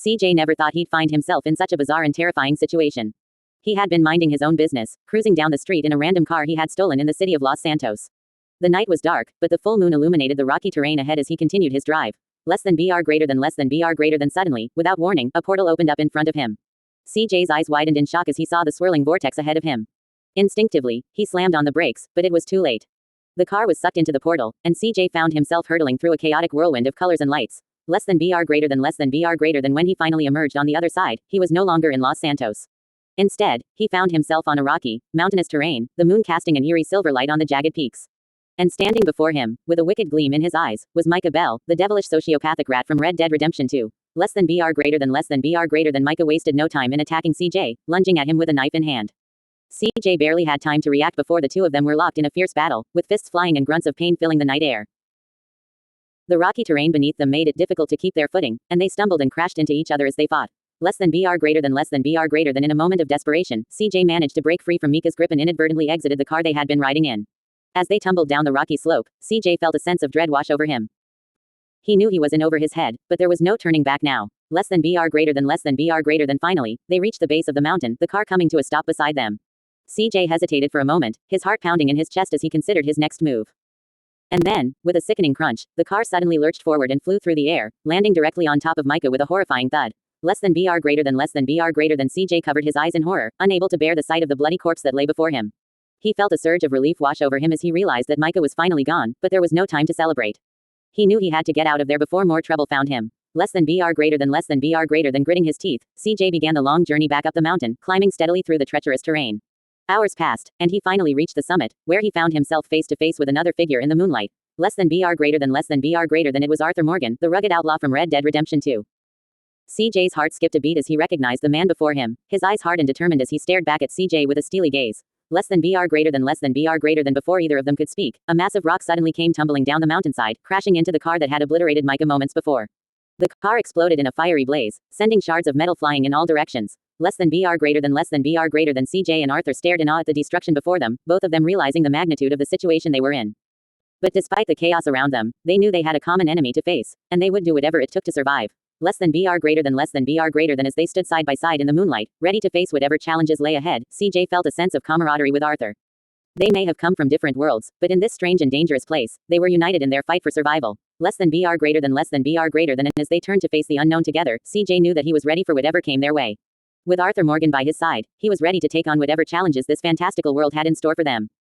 CJ never thought he'd find himself in such a bizarre and terrifying situation. He had been minding his own business, cruising down the street in a random car he had stolen in the city of Los Santos. The night was dark, but the full moon illuminated the rocky terrain ahead as he continued his drive. Less than BR greater than suddenly, without warning, a portal opened up in front of him. CJ's eyes widened in shock as he saw the swirling vortex ahead of him. Instinctively, he slammed on the brakes, but it was too late. The car was sucked into the portal, and CJ found himself hurtling through a chaotic whirlwind of colors and lights. Less than BR greater than when he finally emerged on the other side, he was no longer in Los Santos. Instead, he found himself on a rocky, mountainous terrain, the moon casting an eerie silver light on the jagged peaks. And standing before him, with a wicked gleam in his eyes, was Micah Bell, the devilish sociopathic rat from Red Dead Redemption 2. Less than BR than Micah wasted no time in attacking CJ, lunging at him with a knife in hand. CJ barely had time to react before the two of them were locked in a fierce battle, with fists flying and grunts of pain filling the night air. The rocky terrain beneath them made it difficult to keep their footing, and they stumbled and crashed into each other as they fought. Less than BR greater than in a moment of desperation, CJ managed to break free from Micah's grip and inadvertently exited the car they had been riding in. As they tumbled down the rocky slope, CJ felt a sense of dread wash over him. He knew he was in over his head, but there was no turning back now. Less than BR greater than finally, they reached the base of the mountain, the car coming to a stop beside them. CJ hesitated for a moment, his heart pounding in his chest as he considered his next move. And then, with a sickening crunch, the car suddenly lurched forward and flew through the air, landing directly on top of Micah with a horrifying thud. Less than BR greater than CJ covered his eyes in horror, unable to bear the sight of the bloody corpse that lay before him. He felt a surge of relief wash over him as he realized that Micah was finally gone, but there was no time to celebrate. He knew he had to get out of there before more trouble found him. Less than BR greater than gritting his teeth, CJ began the long journey back up the mountain, climbing steadily through the treacherous terrain. Hours passed, and he finally reached the summit, where he found himself face to face with another figure in the moonlight. Less than BR greater than it was Arthur Morgan, the rugged outlaw from Red Dead Redemption 2. CJ's heart skipped a beat as he recognized the man before him, his eyes hard and determined as he stared back at CJ with a steely gaze. Less than BR greater than before either of them could speak, a massive rock suddenly came tumbling down the mountainside, crashing into the car that had obliterated Micah moments before. The car exploded in a fiery blaze, sending shards of metal flying in all directions. Less than BR greater than CJ and Arthur stared in awe at the destruction before them, both of them realizing the magnitude of the situation they were in. But despite the chaos around them, they knew they had a common enemy to face, and they would do whatever it took to survive. Less than BR greater than as they stood side by side in the moonlight, ready to face whatever challenges lay ahead, CJ felt a sense of camaraderie with Arthur. They may have come from different worlds, but in this strange and dangerous place, they were united in their fight for survival. Less than BR greater than as they turned to face the unknown together, CJ knew that he was ready for whatever came their way. With Arthur Morgan by his side, he was ready to take on whatever challenges this fantastical world had in store for them.